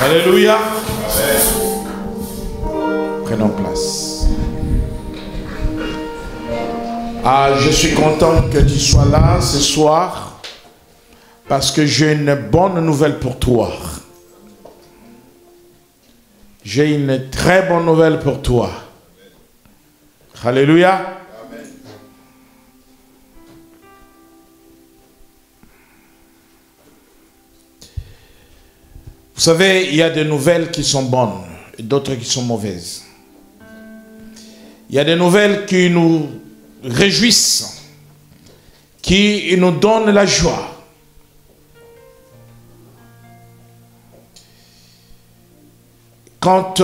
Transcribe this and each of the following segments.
Alléluia. Prenons place. Je suis content que tu sois là ce soir parce que j'ai une bonne nouvelle pour toi. J'ai une très bonne nouvelle pour toi. Alléluia. Amen. Vous savez, il y a des nouvelles qui sont bonnes et d'autres qui sont mauvaises. Il y a des nouvelles qui nous réjouissent, qui nous donnent la joie. Quand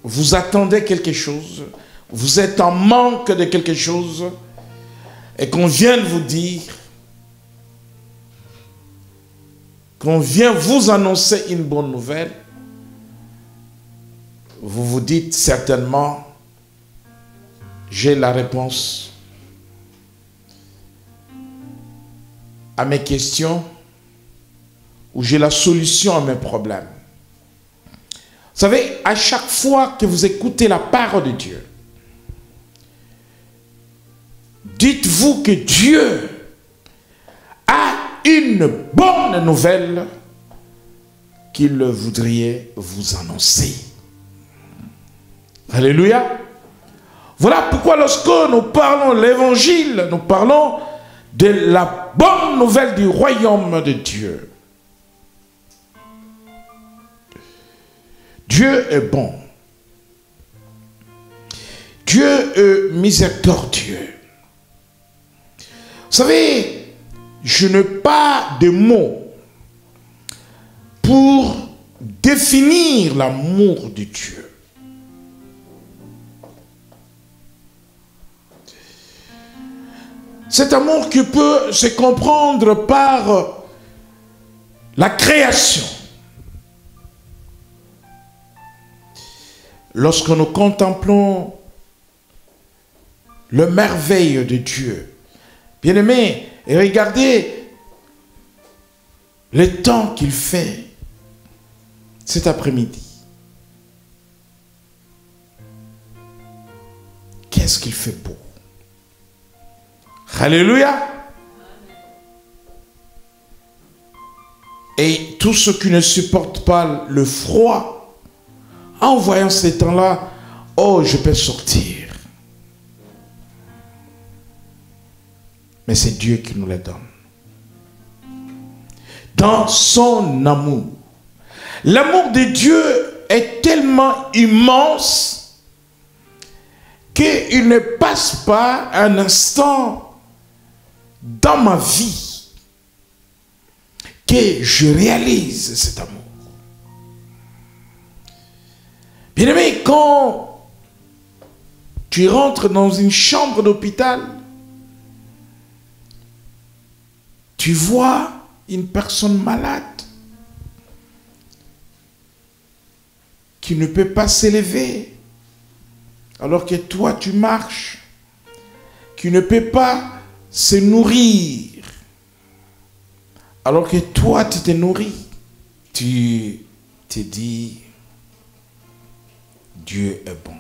vous attendez quelque chose, vous êtes en manque de quelque chose, et qu'on vient de vous dire, qu'on vient vous annoncer une bonne nouvelle, vous vous dites certainement, j'ai la réponse à mes questions, ou j'ai la solution à mes problèmes. Vous savez, à chaque fois que vous écoutez la parole de Dieu, dites-vous que Dieu a une bonne nouvelle qu'il voudrait vous annoncer. Alléluia. Voilà pourquoi lorsque nous parlons de l'évangile, nous parlons de la bonne nouvelle du royaume de Dieu. Dieu est bon. Dieu est miséricordieux. Vous savez, je n'ai pas de mots pour définir l'amour de Dieu. Cet amour qui peut se comprendre par la création. Lorsque nous contemplons le merveille de Dieu, bien-aimés, et regardez le temps qu'il fait cet après-midi. Qu'est-ce qu'il fait beau. Alléluia. Et tous ceux qui ne supportent pas le froid, en voyant ces temps-là, oh, je peux sortir. Mais c'est Dieu qui nous les donne. Dans son amour. L'amour de Dieu est tellement immense qu'il ne passe pas un instant dans ma vie que je réalise cet amour. Bien-aimé, quand tu rentres dans une chambre d'hôpital, tu vois une personne malade qui ne peut pas s'élever alors que toi tu marches, qui ne peut pas se nourrir alors que toi tu te nourris. Tu te dis, Dieu est bon.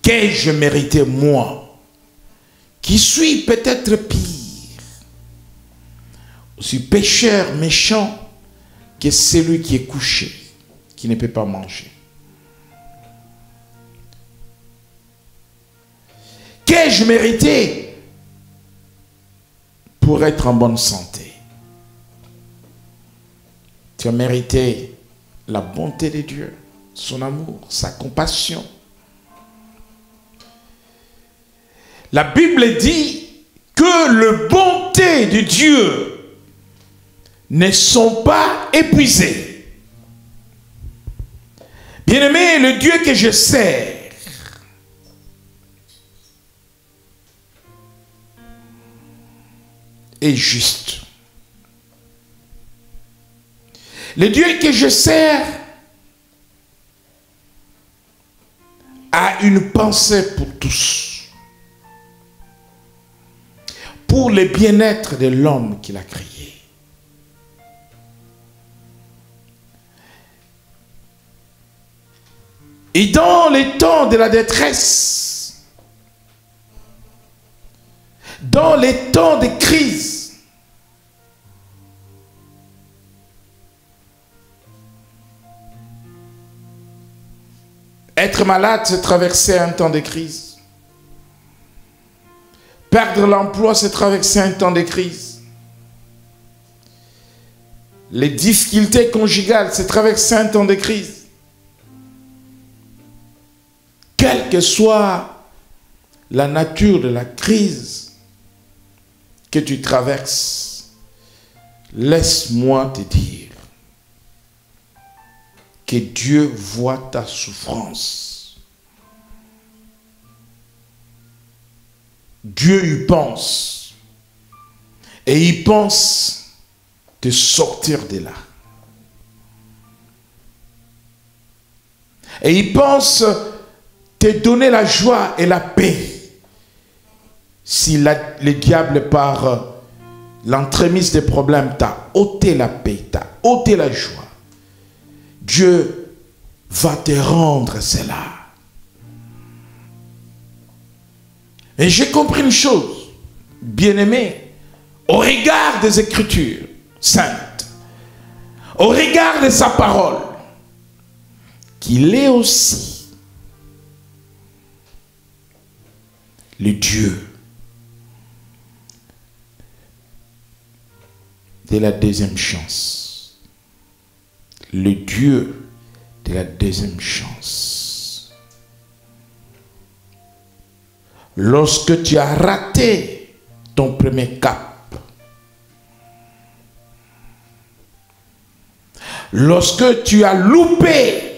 Qu'ai-je mérité moi, qui suis peut-être pire, aussi pécheur, méchant, que celui qui est couché, qui ne peut pas manger. Qu'ai-je mérité pour être en bonne santé? Tu as mérité la bonté de Dieu, son amour, sa compassion. La Bible dit que les bontés de Dieu ne sont pas épuisées. Bien-aimé, le Dieu que je sers est juste. Le Dieu que je sers a une pensée pour tous, pour le bien-être de l'homme qu'il a créé. Et dans les temps de la détresse, dans les temps de crise, être malade, c'est traverser un temps de crise. Perdre l'emploi, c'est traverser un temps de crise. Les difficultés conjugales, c'est traverser un temps de crise. Quelle que soit la nature de la crise que tu traverses, laisse-moi te dire que Dieu voit ta souffrance. Dieu y pense. Et il pense de sortir de là. Et il pense te donner la joie et la paix. Si le diable, par l'entremise des problèmes, t'a ôté la paix, t'a ôté la joie, Dieu va te rendre cela. Et j'ai compris une chose, bien-aimé, au regard des Écritures saintes, au regard de sa parole, qu'il est aussi le Dieu de la deuxième chance. Le Dieu de la deuxième chance. Lorsque tu as raté ton premier cap, lorsque tu as loupé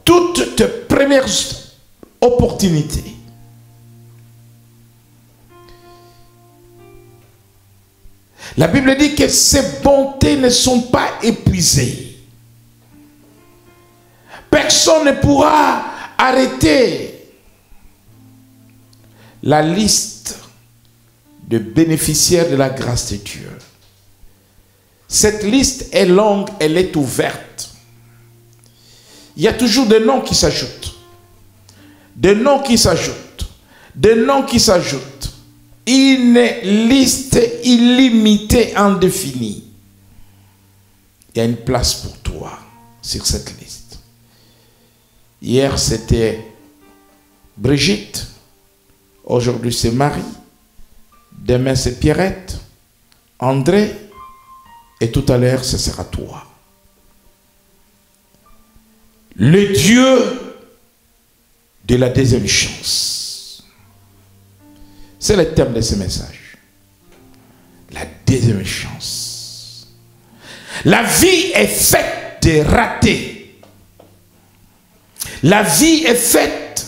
toutes tes premières opportunités, la Bible dit que ces bontés ne sont pas épuisées. Personne ne pourra arrêter la liste de bénéficiaires de la grâce de Dieu. Cette liste est longue, elle est ouverte. Il y a toujours des noms qui s'ajoutent. Des noms qui s'ajoutent. Des noms qui s'ajoutent. Une liste illimitée, indéfinie. Il y a une place pour toi sur cette liste. Hier, c'était Brigitte. Aujourd'hui, c'est Marie. Demain, c'est Pierrette. André. Et tout à l'heure, ce sera toi. Le Dieu de la deuxième chance. C'est le thème de ce message. La deuxième chance. La vie est faite de ratés. La vie est faite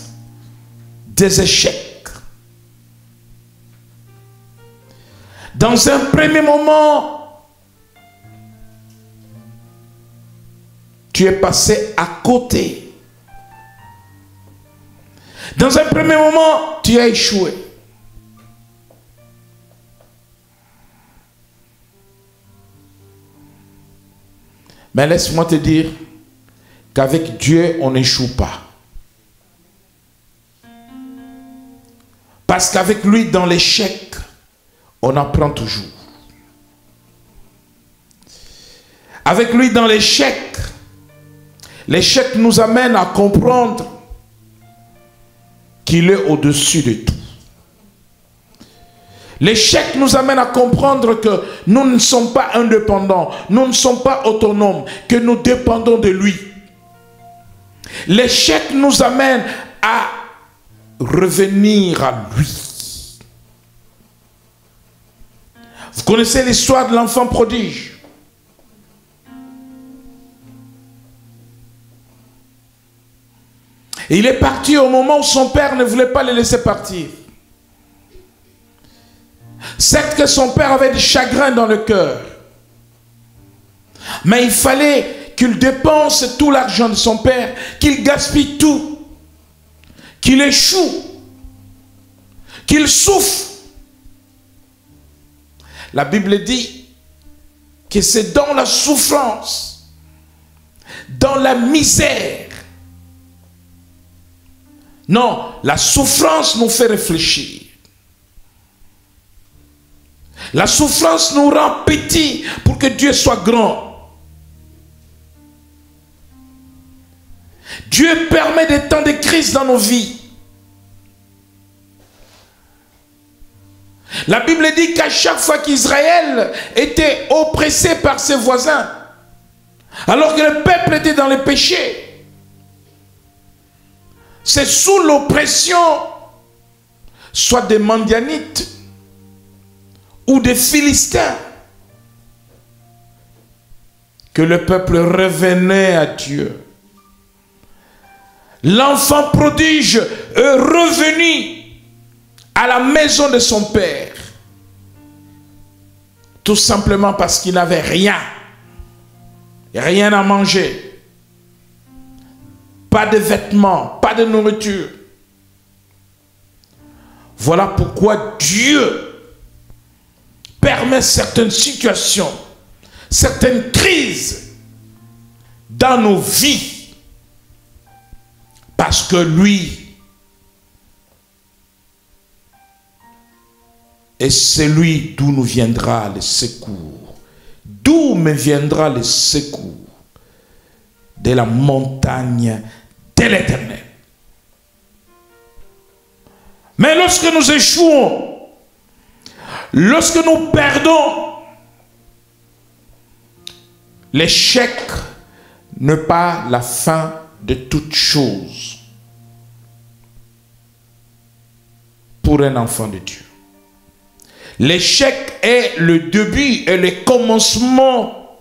des échecs. Dans un premier moment, tu es passé à côté. Dans un premier moment, tu as échoué. Mais laisse-moi te dire qu'avec Dieu, on n'échoue pas. Parce qu'avec lui, dans l'échec, on apprend toujours. Avec lui, dans l'échec, l'échec nous amène à comprendre qu'il est au-dessus de tout. L'échec nous amène à comprendre que nous ne sommes pas indépendants, nous ne sommes pas autonomes, que nous dépendons de lui. L'échec nous amène à revenir à lui. Vous connaissez l'histoire de l'enfant prodige. Et il est parti au moment où son père ne voulait pas le laisser partir. Certes que son père avait du chagrin dans le cœur. Mais il fallait qu'il dépense tout l'argent de son père, qu'il gaspille tout, qu'il échoue, qu'il souffre. La Bible dit que c'est dans la souffrance dans la misère. Non, la souffrance nous fait réfléchir. La souffrance nous rend petits pour que Dieu soit grand. Dieu permet des temps de crise dans nos vies. La Bible dit qu'à chaque fois qu'Israël était oppressé par ses voisins, alors que le peuple était dans le péché, c'est sous l'oppression, soit des Mandianites ou des Philistins, que le peuple revenait à Dieu. L'enfant prodige est revenu à la maison de son père, tout simplement parce qu'il n'avait rien, rien à manger, pas de vêtements, pas de nourriture. Voilà pourquoi Dieu permet certaines situations, certaines crises dans nos vies, parce que lui est celui d'où nous viendra le secours. D'où me viendra le secours? De la montagne de l'Éternel. Mais lorsque nous échouons, lorsque nous perdons, l'échec n'est pas la fin de toute chose pour un enfant de Dieu. L'échec est le début et le commencement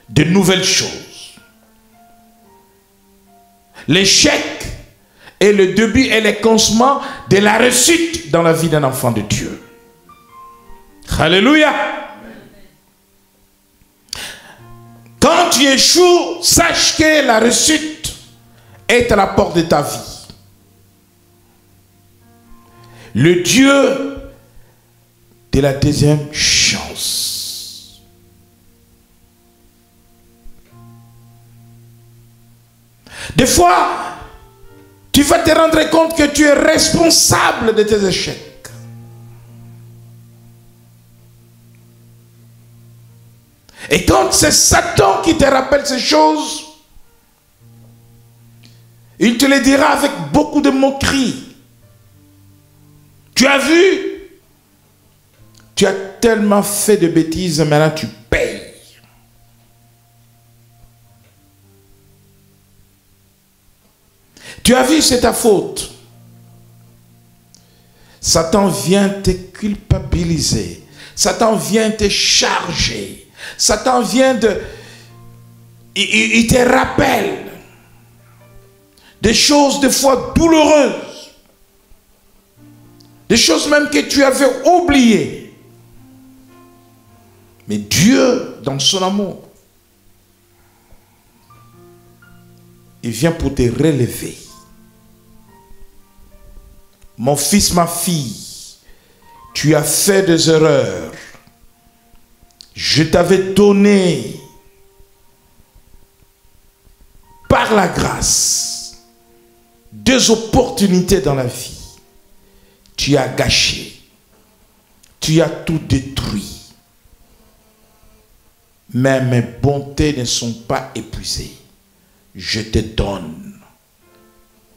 de nouvelles choses. L'échec est le début et le commencement de la réussite dans la vie d'un enfant de Dieu. Alléluia. Quand tu échoues, sache que la réussite est à la porte de ta vie. Le Dieu de la deuxième chance. Des fois, tu vas te rendre compte que tu es responsable de tes échecs. Et quand c'est Satan qui te rappelle ces choses, il te les dira avec beaucoup de moquerie. Tu as vu? Tu as tellement fait de bêtises, maintenant tu payes. Tu as vu, c'est ta faute. Satan vient te culpabiliser. Satan vient te charger. Satan vient de... Il te rappelle des choses des fois douloureuses. Des choses même que tu avais oubliées. Mais Dieu, dans son amour, il vient pour te relever. Mon fils, ma fille, tu as fait des erreurs. Je t'avais donné, par la grâce, 2 opportunités dans la vie. Tu as gâché. Tu as tout détruit. Mais mes bontés ne sont pas épuisées. Je te donne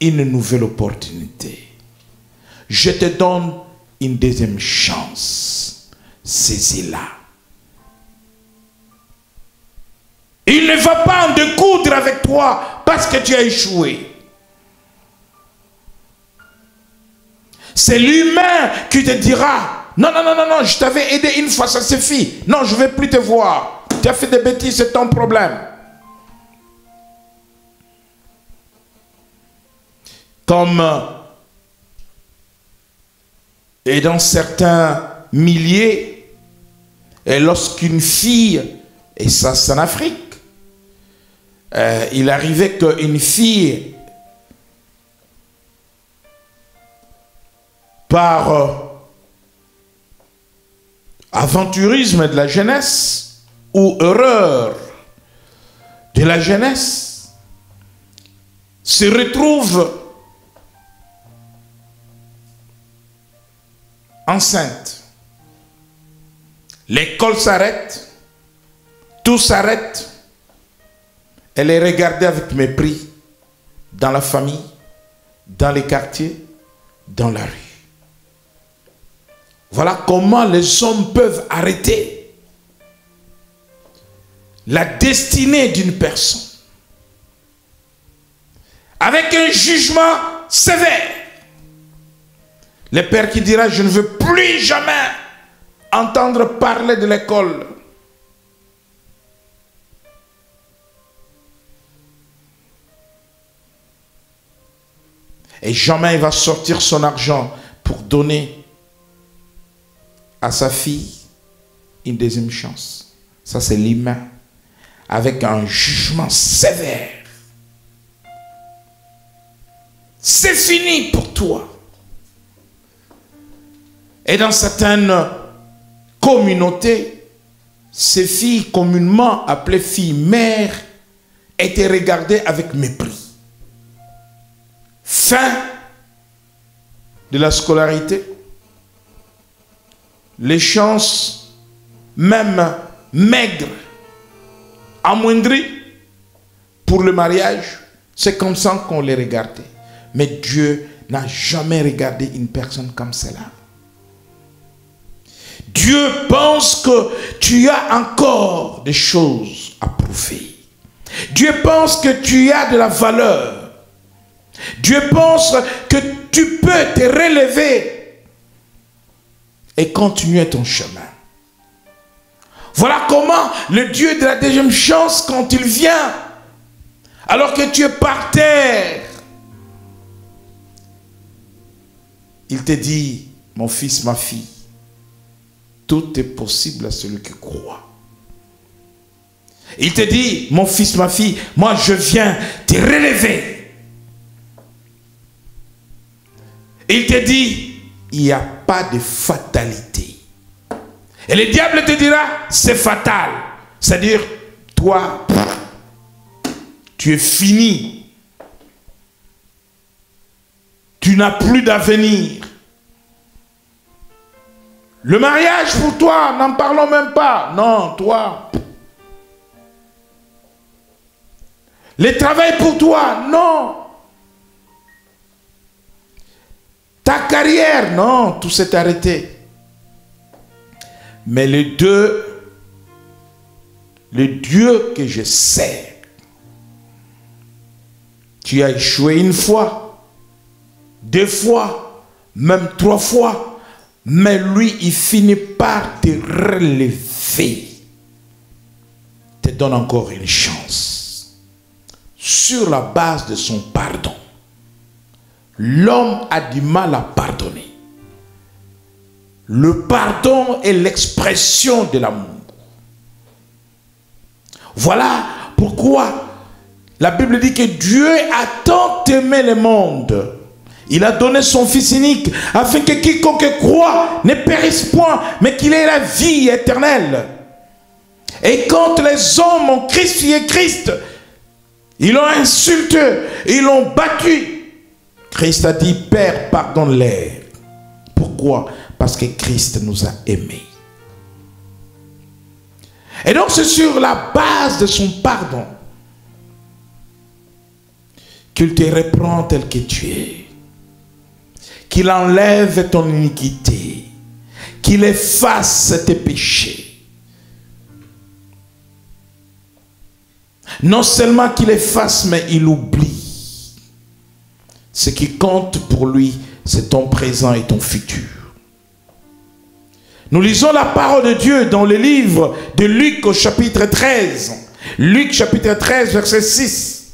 une nouvelle opportunité. Je te donne une deuxième chance. Saisis-la. Il ne va pas en découdre avec toi parce que tu as échoué. C'est l'humain qui te dira, non, non, non, non, non, je t'avais aidé une fois, ça suffit. Non, je ne vais plus te voir. Tu as fait des bêtises, c'est ton problème. Comme et dans certains milliers, et lorsqu'une fille, et ça c'est en Afrique, il arrivait qu'une fille, par aventurisme de la jeunesse, ou erreur de la jeunesse, se retrouve enceinte. L'école s'arrête, tout s'arrête. Elle est regardée avec mépris dans la famille, dans les quartiers, dans la rue. Voilà comment les hommes peuvent arrêter la destinée d'une personne avec un jugement sévère. Le père qui dira: je ne veux plus jamais entendre parler de l'école. Et jamais il va sortir son argent pour donner à sa fille une deuxième chance. Ça, c'est l'humain, avec un jugement sévère. C'est fini pour toi. Et dans certaines communautés, ces filles communément appelées filles mères étaient regardées avec mépris. Fin de la scolarité, les chances, même maigres, amoindries pour le mariage, c'est comme ça qu'on les regardait. Mais Dieu n'a jamais regardé une personne comme cela. Dieu pense que tu as encore des choses à prouver. Dieu pense que tu as de la valeur. Dieu pense que tu peux te relever et continuer ton chemin. Voilà comment le Dieu de la deuxième chance, quand il vient, alors que tu es par terre, il te dit: mon fils, ma fille, tout est possible à celui qui croit. Il te dit: mon fils, ma fille, moi je viens te relever. Il te dit: il n'y a pas de fatalité. Et le diable te dira: c'est fatal. C'est-à-dire, toi, tu es fini. Tu n'as plus d'avenir. Le mariage pour toi, n'en parlons même pas. Non, toi. Le travail pour toi, non. Ta carrière, non, tout s'est arrêté. Mais le Dieu que je sers, tu as échoué une fois, 2 fois, même 3 fois, mais lui, il finit par te relever, te donne encore une chance, sur la base de son pardon. L'homme a du mal à pardonner. Le pardon est l'expression de l'amour. Voilà pourquoi la Bible dit que Dieu a tant aimé le monde. Il a donné son Fils unique afin que quiconque croit ne périsse point, mais qu'il ait la vie éternelle. Et quand les hommes ont crucifié Christ, ils l'ont insulté, ils l'ont battu. Christ a dit: Père, pardonne-les. Pourquoi? Parce que Christ nous a aimés. Et donc c'est sur la base de son pardon qu'il te reprend tel que tu es, qu'il enlève ton iniquité, qu'il efface tes péchés. Non seulement qu'il efface, mais il oublie. Ce qui compte pour lui, c'est ton présent et ton futur. Nous lisons la parole de Dieu dans le livre de Luc au chapitre 13. Luc chapitre 13, verset 6.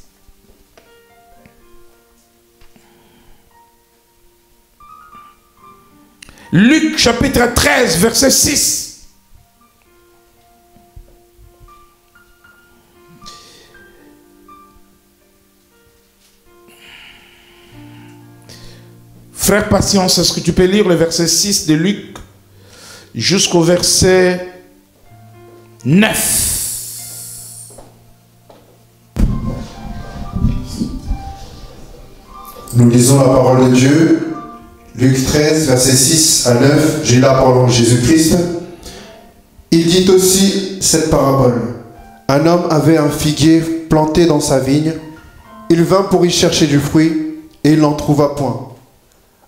Luc chapitre 13, verset 6. Frère Patience, est-ce que tu peux lire le verset 6 de Luc jusqu'au verset 9? Nous lisons la parole de Dieu, Luc 13, versets 6 à 9. J'ai la parole de Jésus-Christ. Il dit aussi cette parabole. Un homme avait un figuier planté dans sa vigne. Il vint pour y chercher du fruit, et il n'en trouva point.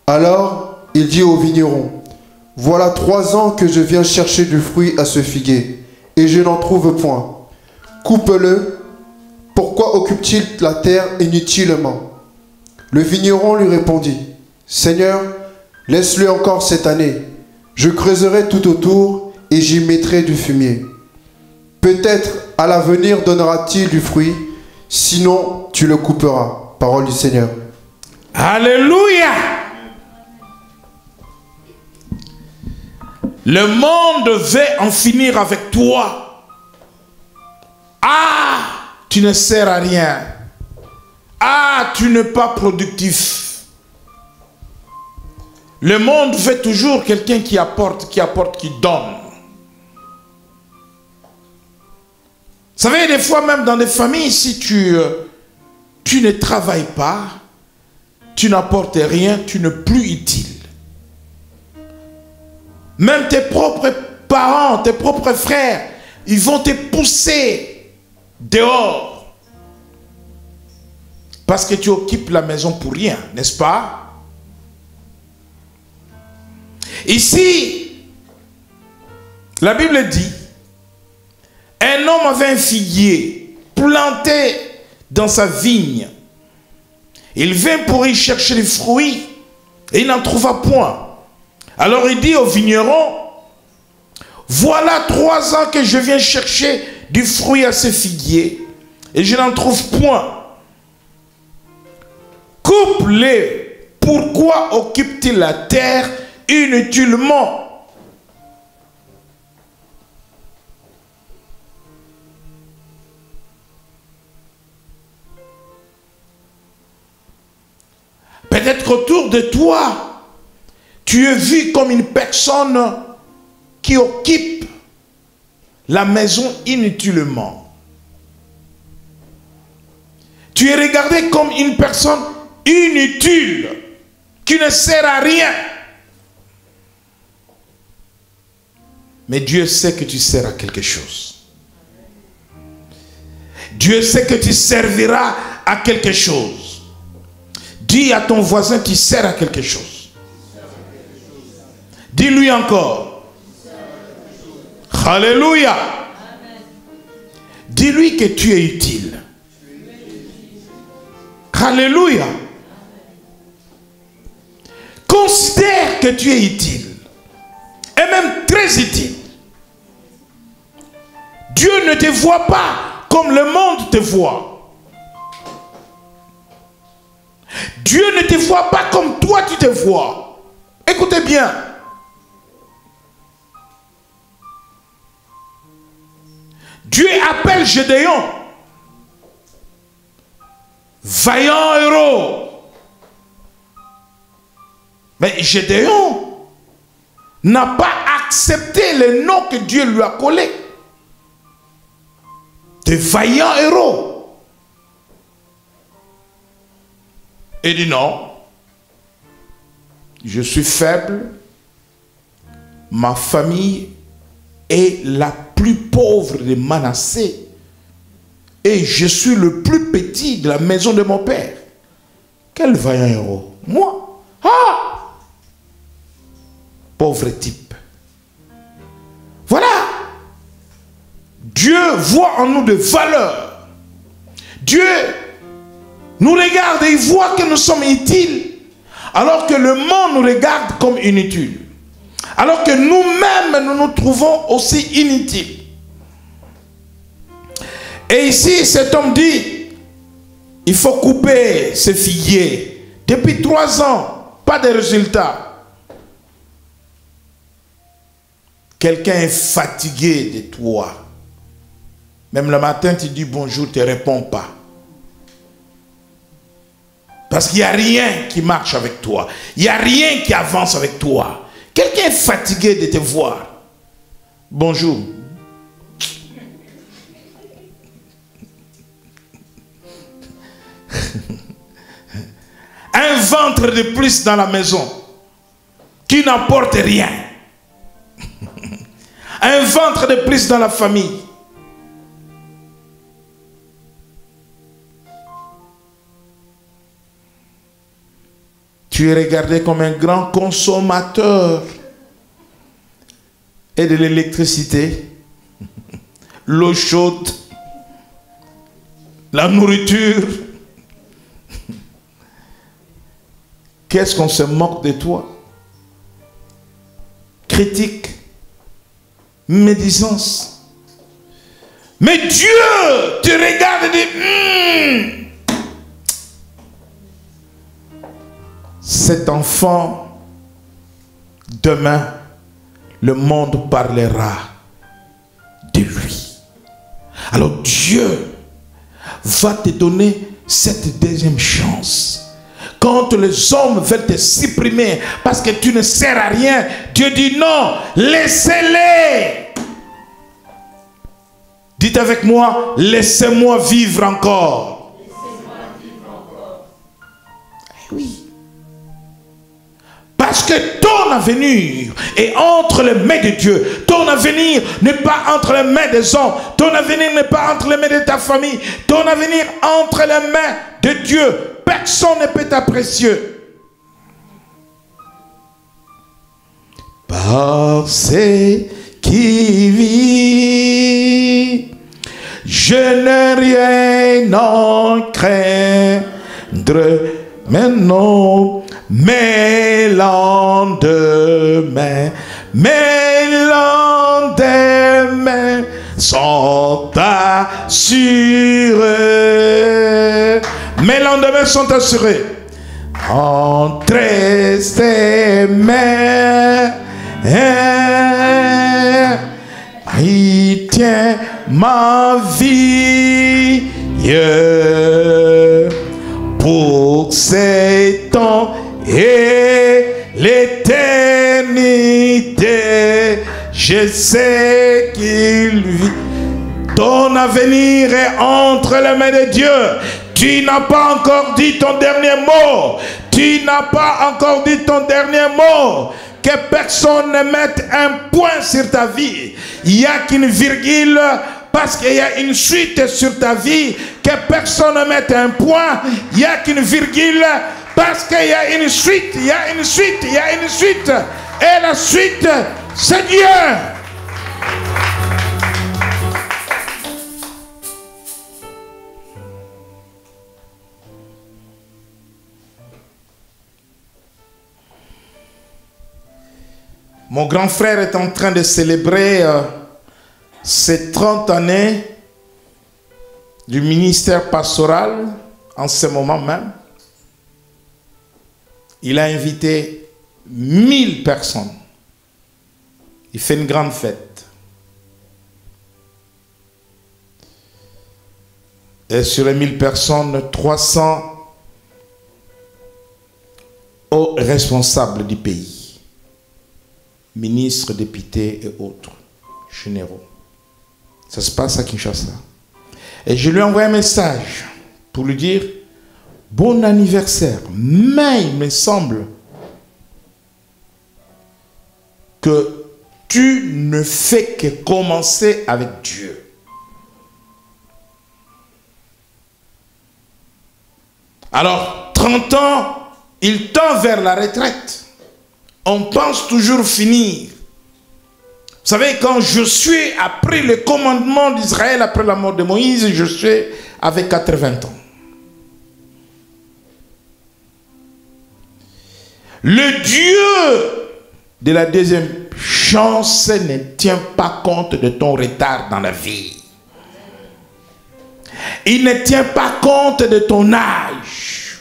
Alors, il dit au vigneron, « Voilà 3 ans que je viens chercher du fruit à ce figuier, et je n'en trouve point. Coupe-le. Pourquoi occupe-t-il la terre inutilement ?» Le vigneron lui répondit, « Seigneur, laisse-le encore cette année. Je creuserai tout autour et j'y mettrai du fumier. Peut-être à l'avenir donnera-t-il du fruit, sinon tu le couperas. » Parole du Seigneur. Alléluia. Le monde veut en finir avec toi. Ah, tu ne sers à rien. Ah, tu n'es pas productif. Le monde veut toujours quelqu'un qui apporte, qui donne. Vous savez, des fois même dans des familles, si tu ne travailles pas, tu n'apportes rien, tu n'es plus utile. Même tes propres parents, tes propres frères, ils vont te pousser dehors. Parce que tu occupes la maison pour rien, n'est-ce pas? Ici, la Bible dit, un homme avait un figuier planté dans sa vigne. Il vint pour y chercher des fruits et il n'en trouva point. Alors il dit au vigneron, voilà 3 ans que je viens chercher du fruit à ce figuier et je n'en trouve point. Coupe-les. Pourquoi occupe-t-il la terre inutilement? Peut-être qu'autour de toi, tu es vu comme une personne qui occupe la maison inutilement. Tu es regardé comme une personne inutile, qui ne sert à rien. Mais Dieu sait que tu sers à quelque chose. Dieu sait que tu serviras à quelque chose. Dis à ton voisin, tu sers à quelque chose. Dis-lui encore. Alléluia. Dis-lui que tu es utile. Alléluia. Considère que tu es utile. Et même très utile. Dieu ne te voit pas comme le monde te voit. Dieu ne te voit pas comme toi tu te vois. Écoutez bien. Dieu appelle Gédéon vaillant héros. Mais Gédéon n'a pas accepté le nom que Dieu lui a collé. De vaillant héros. Il dit non, je suis faible, ma famille est la plus pauvre de Manassé et je suis le plus petit de la maison de mon père. Quel vaillant héros? Moi? Ah! Pauvre type. Voilà. Dieu voit en nous de valeur. Dieu nous regarde et il voit que nous sommes utiles, alors que le monde nous regarde comme inutiles. Alors que nous-mêmes, nous nous trouvons aussi inutiles. Et ici, cet homme dit, il faut couper ce figuier. Depuis 3 ans, pas de résultat. Quelqu'un est fatigué de toi. Même le matin, tu dis bonjour, tu ne réponds pas. Parce qu'il n'y a rien qui marche avec toi. Il n'y a rien qui avance avec toi. Quelqu'un est fatigué de te voir. Bonjour. Un ventre de plus dans la maison qui n'apporte rien. Un ventre de plus dans la famille. Tu es regardé comme un grand consommateur et de l'électricité, l'eau chaude, la nourriture. Qu'est-ce qu'on se moque de toi? Critique, médisance. Mais Dieu te regarde et dit, cet enfant, demain, le monde parlera de lui. Alors Dieu va te donner cette deuxième chance. Quand les hommes veulent te supprimer parce que tu ne sers à rien, Dieu dit non, laissez-les. Dites avec moi, laissez-moi vivre encore. Laissez-moi vivre encore. Oui. Parce que ton avenir est entre les mains de Dieu. Ton avenir n'est pas entre les mains des hommes. Ton avenir n'est pas entre les mains de ta famille. Ton avenir entre les mains de Dieu. Personne ne peut t'apprécier. Parce qui vit, je n'ai rien à craindre, mais non. Mais lendemain sont assurés. Mes lendemains sont assurés. Entre ses mains, il tient ma vie pour ces temps et l'éternité. Je sais qu'il vit. Ton avenir est entre les mains de Dieu. Tu n'as pas encore dit ton dernier mot. Tu n'as pas encore dit ton dernier mot. Que personne ne mette un point sur ta vie. Il n'y a qu'une virgule parce qu'il y a une suite sur ta vie. Que personne ne mette un point. Il n'y a qu'une virgule parce qu'il y a une suite. Il y a une suite. Il y a une suite. Et la suite, c'est Dieu. Mon grand frère est en train de célébrer ses 30 années du ministère pastoral en ce moment même. Il a invité 1000 personnes. Il fait une grande fête. Et sur les 1000 personnes, 300 hauts responsables du pays. Ministres, députés et autres généraux. Ça se passe à Kinshasa. Et je lui ai envoyé un message pour lui dire bon anniversaire. Mais il me semble que tu ne fais que commencer avec Dieu. Alors, 30 ans, il tend vers la retraite. On pense toujours finir. Vous savez, quand Josué a pris le commandement d'Israël après la mort de Moïse, Josué avait 80 ans. Le Dieu de la deuxième chance ne tient pas compte de ton retard dans la vie. Il ne tient pas compte de ton âge.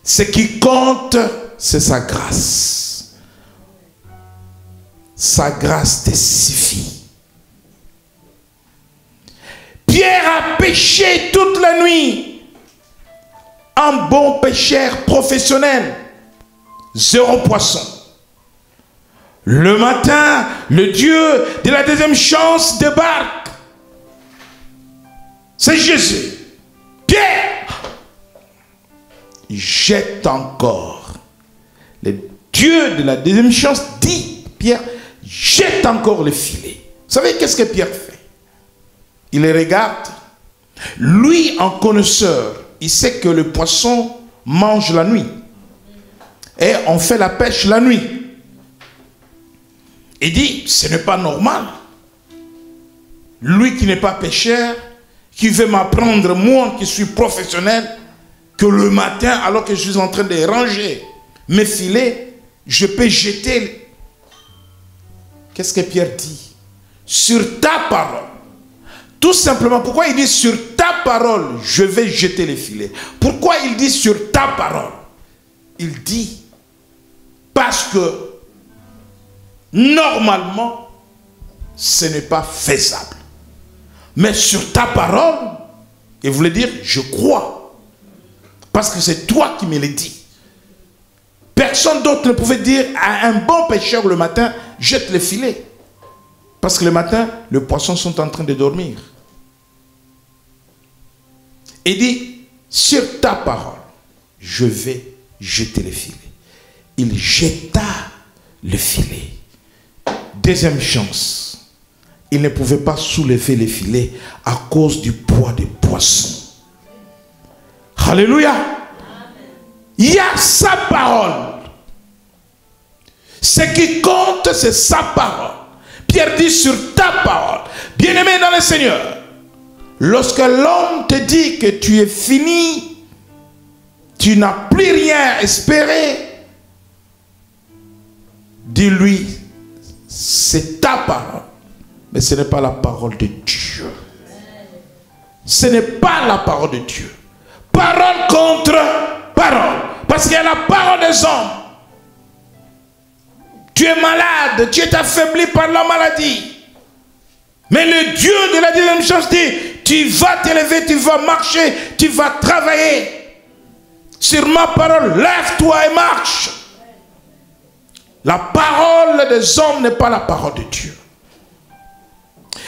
Ce qui compte, c'est sa grâce. Sa grâce te suffit. Pierre a péché toute la nuit. Un bon pêcheur professionnel. 0 poisson. Le matin, le Dieu de la deuxième chance débarque. C'est Jésus. Pierre, jette encore. Le Dieu de la deuxième chance dit, Pierre, jette encore le filet. Vous savez qu'est-ce que Pierre fait? Il les regarde. Lui, en connaisseur, il sait que le poisson mange la nuit. Et on fait la pêche la nuit. Il dit, ce n'est pas normal. Lui qui n'est pas pêcheur, qui veut m'apprendre, moi qui suis professionnel, que le matin, alors que je suis en train de ranger mes filets, je peux jeter. Qu'est-ce que Pierre dit? Sur ta parole. Tout simplement, pourquoi il dit sur ta parole, je vais jeter les filets? Pourquoi il dit sur ta parole? Il dit parce que normalement, ce n'est pas faisable. Mais sur ta parole, il voulait dire, je crois. Parce que c'est toi qui me l'as dit. Personne d'autre ne pouvait dire à un bon pêcheur le matin, jette les filets. Parce que le matin, les poissons sont en train de dormir. Il dit, sur ta parole, je vais jeter les filets. Il jeta le filet. Deuxième chance. Il ne pouvait pas soulever les filets à cause du poids des poissons. Alléluia. Il y a sa parole. Ce qui compte, c'est sa parole. Pierre dit sur ta parole. Bien-aimé dans le Seigneur, lorsque l'homme te dit que tu es fini, tu n'as plus rien à espérer, dis-lui, c'est ta parole. Mais ce n'est pas la parole de Dieu. Ce n'est pas la parole de Dieu. Parole contre parole. Parce qu'il y a la parole des hommes. Tu es malade, tu es affaibli par la maladie. Mais le Dieu de la deuxième chance dit, tu vas t'élever, tu vas marcher, tu vas travailler. Sur ma parole, lève-toi et marche. La parole des hommes n'est pas la parole de Dieu.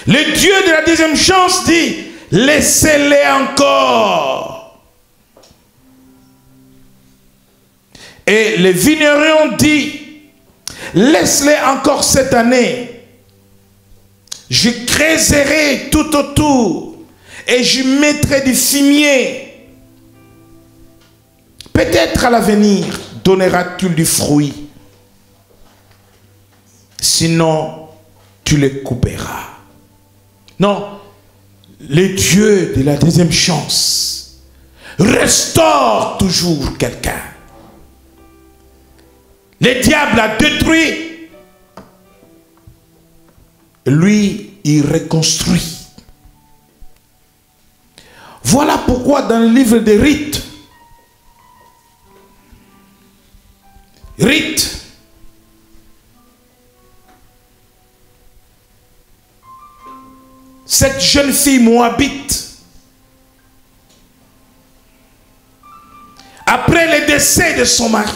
Le Dieu de la deuxième chance dit, laissez-les encore. Et le vigneron dit, laisse-les encore cette année. Je creuserai tout autour et je mettrai du fumier. Peut-être à l'avenir donneras-tu du fruit. Sinon, tu les couperas. Non, le Dieu de la deuxième chance restaure toujours quelqu'un. Le diable a détruit. Lui, il reconstruit. Voilà pourquoi dans le livre de Ruth, cette jeune fille moabite, après le décès de son mari,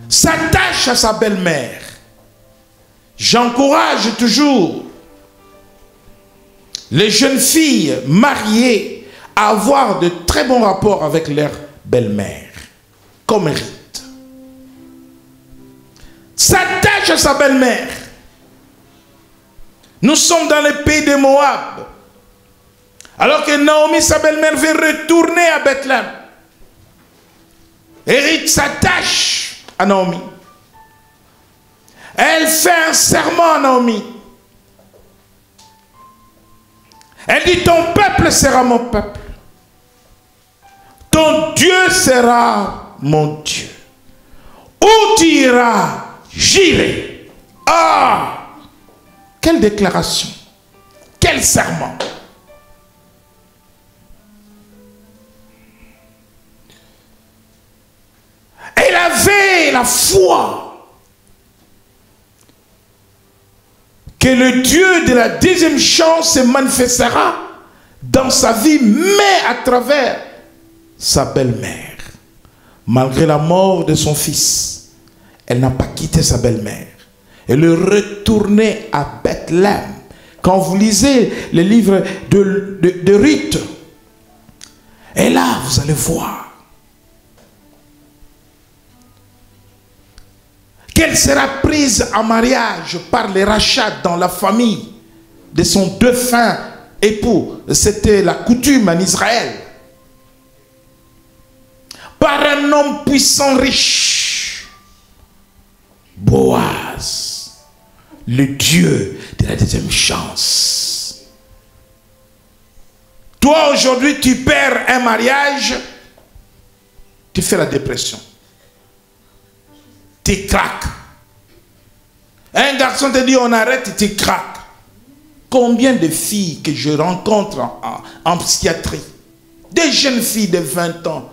s'attache à sa belle-mère. J'encourage toujours les jeunes filles mariées à avoir de très bons rapports avec leur belle-mère, comme Ruth. S'attache à sa belle-mère. Nous sommes dans le pays de Moab. Alors que Naomi, sa belle-mère, veut retourner à Bethléem. Et Ruth s'attache à Naomi. Elle fait un serment à Naomi. Elle dit, ton peuple sera mon peuple. Ton Dieu sera mon Dieu. Où tu iras, j'irai. Ah! Quelle déclaration! Quel serment! Elle avait la foi que le Dieu de la deuxième chance se manifestera dans sa vie, mais à travers sa belle-mère. Malgré la mort de son fils, elle n'a pas quitté sa belle-mère. Elle est retournée à Bethléem. Quand vous lisez le livre de Ruth, Et là, vous allez voir qu'elle sera prise en mariage par les rachats dans la famille de son défunt époux. C'était la coutume en Israël. Par un homme puissant, riche. Boaz, le Dieu de la deuxième chance. Toi, aujourd'hui, tu perds un mariage, tu fais la dépression. Tu craques. Un garçon te dit on arrête, tu craques. Combien de filles que je rencontre en psychiatrie, des jeunes filles de 20 ans,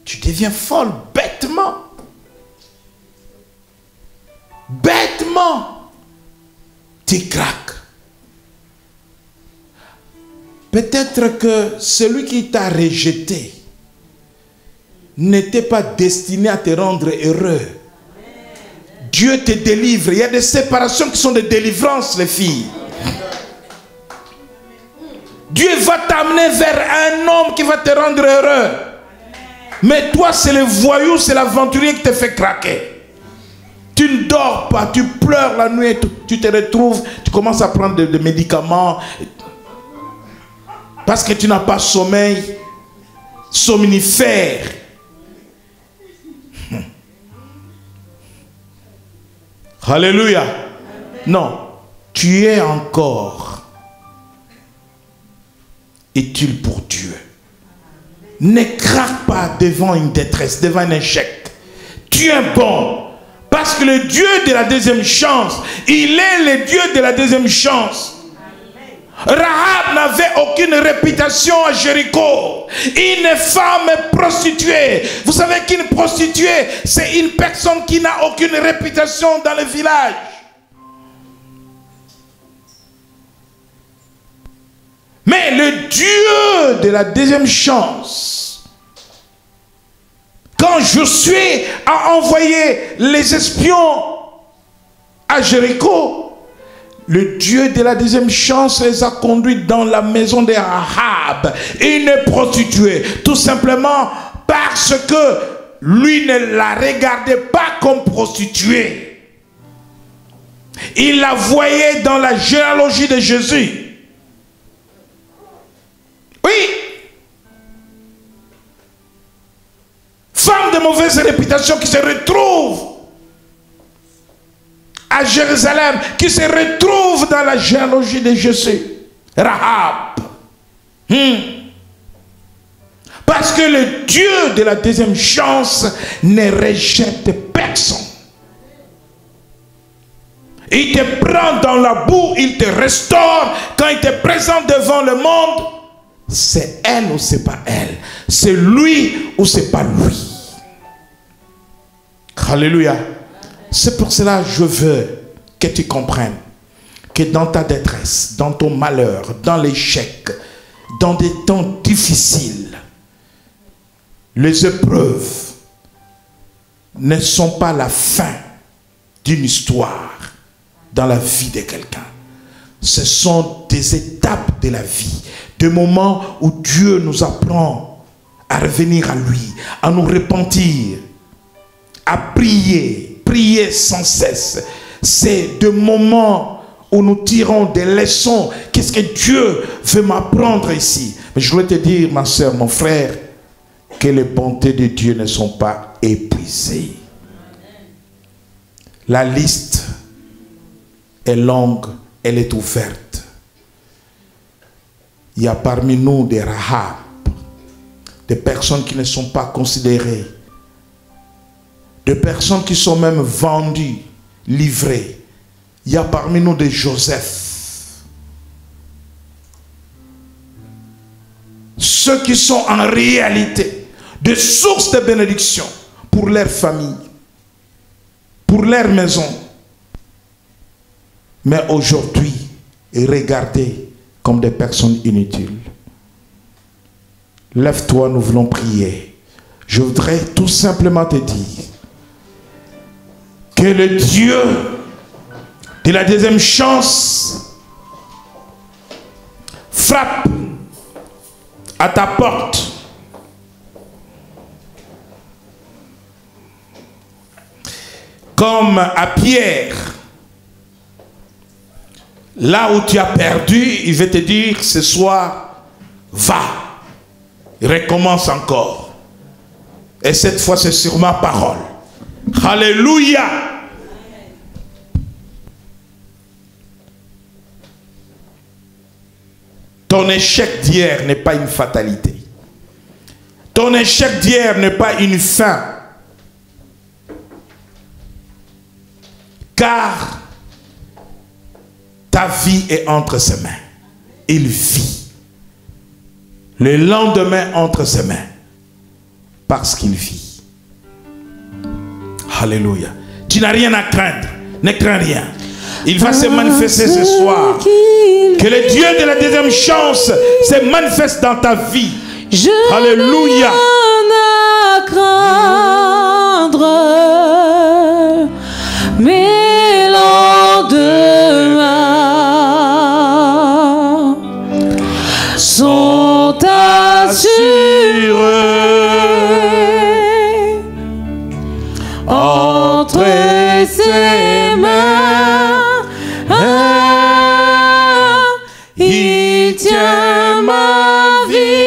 tu deviens folle bêtement. Bêtement. Tu craques. Peut-être que celui qui t'a rejeté n'était pas destiné à te rendre heureux. Dieu te délivre. Il y a des séparations qui sont des délivrances, les filles. Dieu va t'amener vers un homme qui va te rendre heureux. Mais toi, c'est le voyou, c'est l'aventurier qui te fait craquer. Tu ne dors pas, tu pleures la nuit, tu te retrouves, tu commences à prendre des médicaments. Parce que tu n'as pas sommeil somnifère. Alléluia. Non, tu es encore utile pour Dieu. Ne craque pas devant une détresse, devant un échec. Tu es bon. Parce que le Dieu de la deuxième chance, il est le Dieu de la deuxième chance. Rahab n'avait aucune réputation à Jéricho. Une femme prostituée. Vous savez qu'une prostituée, c'est une personne qui n'a aucune réputation dans le village. Mais le Dieu de la deuxième chance, quand Josué a envoyé les espions à Jéricho, le Dieu de la deuxième chance les a conduits dans la maison de Rahab, une prostituée, tout simplement parce que lui ne la regardait pas comme prostituée. Il la voyait dans la généalogie de Jésus. Oui. Femme de mauvaise réputation qui se retrouve à Jérusalem, qui se retrouve dans la généalogie de Jésus. Rahab. Parce que le Dieu de la deuxième chance ne rejette personne. Il te prend dans la boue, il te restaure. Quand il te présente devant le monde, c'est elle ou c'est pas elle. C'est lui ou c'est pas lui. Alléluia. C'est pour cela que je veux que tu comprennes que dans ta détresse, dans ton malheur, dans l'échec, dans des temps difficiles, les épreuves ne sont pas la fin d'une histoire dans la vie de quelqu'un. Ce sont des étapes de la vie, des moments où Dieu nous apprend à revenir à lui, à nous repentir, à prier sans cesse. C'est des moments où nous tirons des leçons. Qu'est-ce que Dieu veut m'apprendre ici? Mais je voulais te dire, ma soeur, mon frère, que les bontés de Dieu ne sont pas épuisées. La liste est longue, elle est ouverte. Il y a parmi nous des Rahab, des personnes qui ne sont pas considérées, des personnes qui sont même vendues, livrées. Il y a parmi nous des Joseph. Ceux qui sont en réalité des sources de bénédiction pour leur famille, pour leur maison. Mais aujourd'hui, regardés comme des personnes inutiles. Lève-toi, nous voulons prier. Je voudrais tout simplement te dire que le Dieu de la deuxième chance frappe à ta porte comme à Pierre, là où tu as perdu, il va te dire ce soir, va, recommence encore. Et cette fois, c'est sur ma parole. Alléluia. Ton échec d'hier n'est pas une fatalité. Ton échec d'hier n'est pas une fin. Car ta vie est entre ses mains. Il vit. Le lendemain entre ses mains. Parce qu'il vit. Alléluia. Tu n'as rien à craindre. Ne crains rien. Il va se manifester ce soir. Que le Dieu de la deuxième chance se manifeste dans ta vie. Alléluia. À craindre, mais lendemain sont assurés entre ses mains. Il tient ma vie.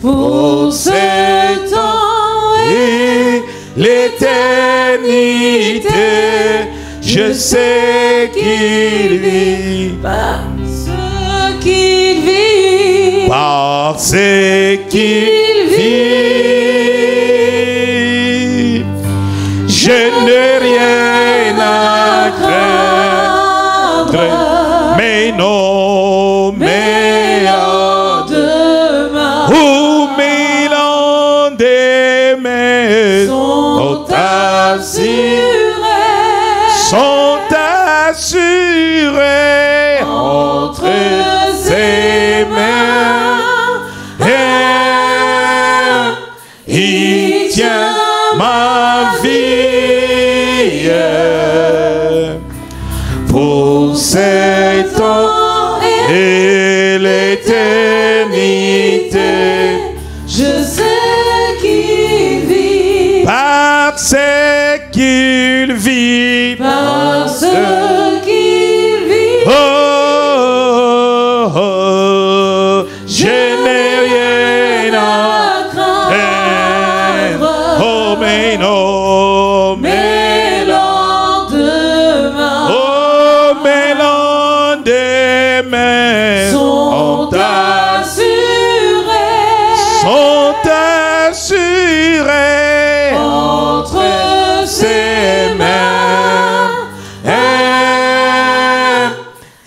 Pour ce temps et l'éternité, je sais qu'il vit. Parce qu'il vit. Parce qu'il vit. Je n'ai rien à craindre. Mais non, mais sont assurés entre ses mains. Il tient ma vie pour cet temps et l'éternité. Je sais qu'il vit. Parce qu'il vit. Parce qu'il vit. Oh, oh, oh, je n'ai rien à craindre. Oh, mais non, mais lendemain. Oh, mais lendemain Sont assurés. Sont assurés Entre ses mains.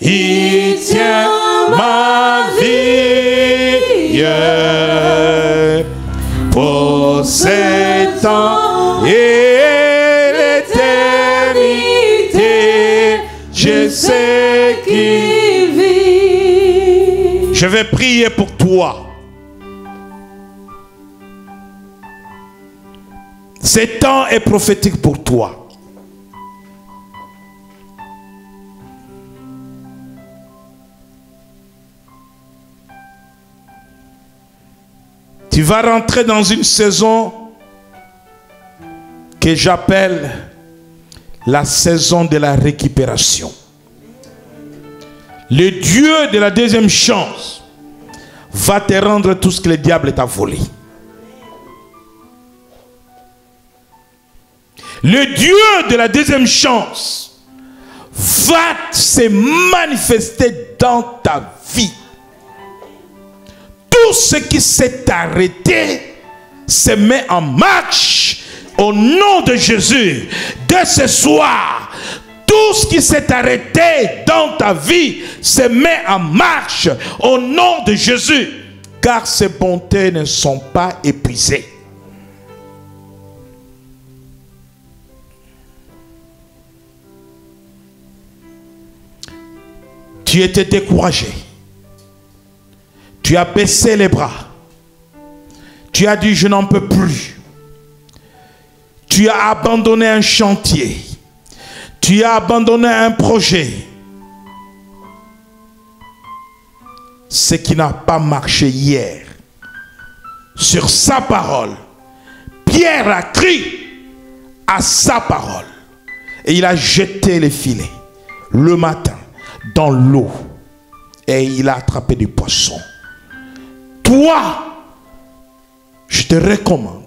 Il tient ma vie pour cet temps et l'éternité. Je sais qu'il vit. Je vais prier pour toi. Ce temps est prophétique pour toi. Tu vas rentrer dans une saison que j'appelle la saison de la récupération. Le Dieu de la deuxième chance va te rendre tout ce que le diable t'a volé. Le Dieu de la deuxième chance va se manifester dans ta vie. Tout ce qui s'est arrêté se met en marche au nom de Jésus. Dès ce soir, tout ce qui s'est arrêté dans ta vie se met en marche au nom de Jésus. Car ses bontés ne sont pas épuisées. Tu étais découragé. Tu as baissé les bras. Tu as dit je n'en peux plus. Tu as abandonné un chantier. Tu as abandonné un projet. Ce qui n'a pas marché hier. Sur sa parole, Pierre a cru à sa parole. Et il a jeté les filets le matin dans l'eau. Et il a attrapé des poissons. Toi, je te recommande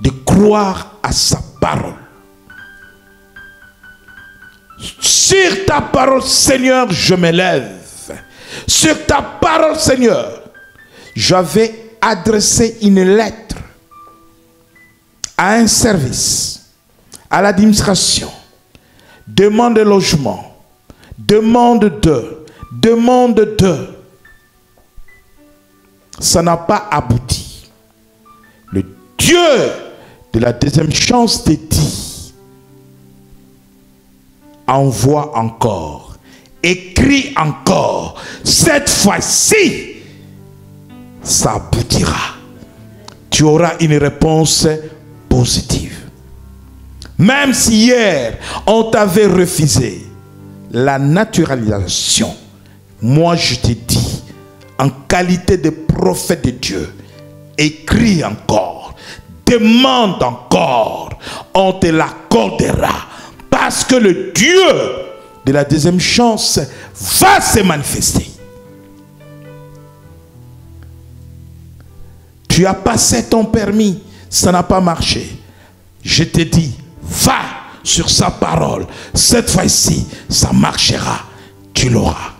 de croire à sa parole. Sur ta parole, Seigneur, je m'élève. Sur ta parole, Seigneur, j'avais adressé une lettre à un service, à l'administration. Demande de logement, demande de. Ça n'a pas abouti. Le Dieu de la deuxième chance te dit, envoie encore, écris encore. Cette fois-ci, ça aboutira. Tu auras une réponse positive. Même si hier, on t'avait refusé la naturalisation, moi je te dis, en qualité de prophète de Dieu, écris encore, demande encore, on te l'accordera. Parce que le Dieu de la deuxième chance va se manifester. Tu as passé ton permis, ça n'a pas marché. Je te dis, va sur sa parole. Cette fois-ci, ça marchera. Tu l'auras.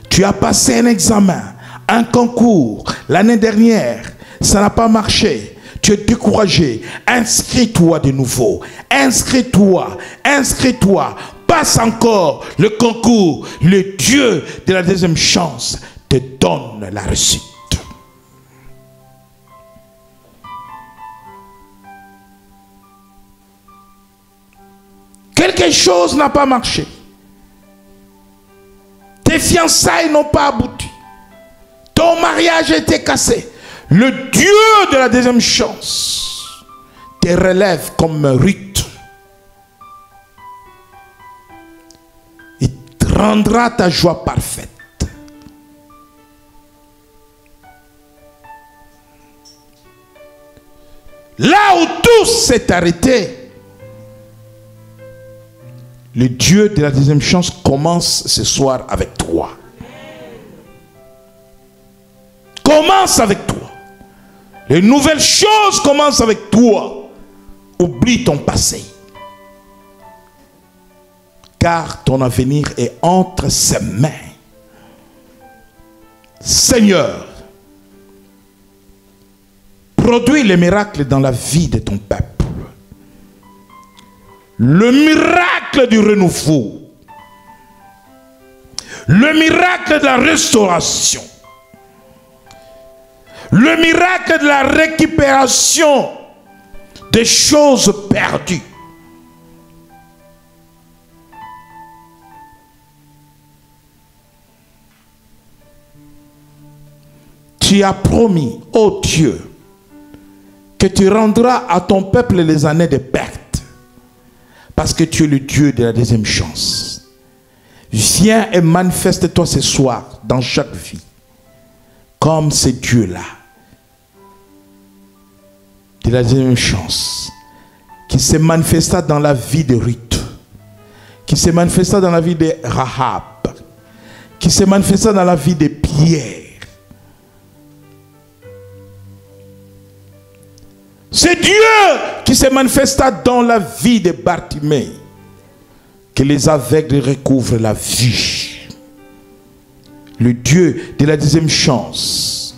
Tu as passé un examen, un concours l'année dernière, ça n'a pas marché. Tu es découragé. Inscris-toi de nouveau. Inscris-toi. Inscris-toi. Passe encore le concours. Le Dieu de la deuxième chance te donne la réussite. Quelque chose n'a pas marché. Tes fiançailles n'ont pas abouti. Ton mariage a été cassé. Le Dieu de la deuxième chance te relève comme Ruth. Il te rendra ta joie parfaite. Là où tout s'est arrêté, le Dieu de la deuxième chance commence ce soir avec toi. Commence avec toi. Les nouvelles choses commencent avec toi. Oublie ton passé. Car ton avenir est entre ses mains. Seigneur, produis les miracles dans la vie de ton peuple. Le miracle du renouveau. Le miracle de la restauration. Le miracle de la récupération des choses perdues. Tu as promis, ô Dieu, que tu rendras à ton peuple les années de perte. Parce que tu es le Dieu de la deuxième chance. Viens et manifeste-toi ce soir dans chaque vie. Comme ce Dieu-là. De la deuxième chance. Qui se manifesta dans la vie de Ruth. Qui se manifesta dans la vie de Rahab. Qui se manifesta dans la vie de Pierre. C'est Dieu qui se manifesta dans la vie de Bartimée. Que les aveugles recouvrent la vie. Le Dieu de la deuxième chance.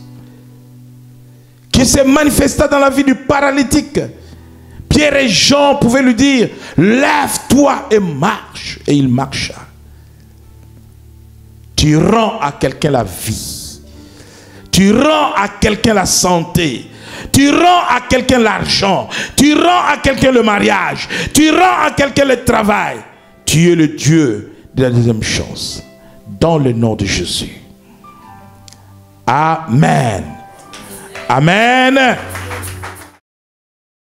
Qui se manifesta dans la vie du paralytique. Pierre et Jean pouvaient lui dire, lève-toi et marche. Et il marcha. Tu rends à quelqu'un la vie. Tu rends à quelqu'un la santé. Tu rends à quelqu'un l'argent. Tu rends à quelqu'un le mariage. Tu rends à quelqu'un le travail. Tu es le Dieu de la deuxième chance. Dans le nom de Jésus. Amen. Amen.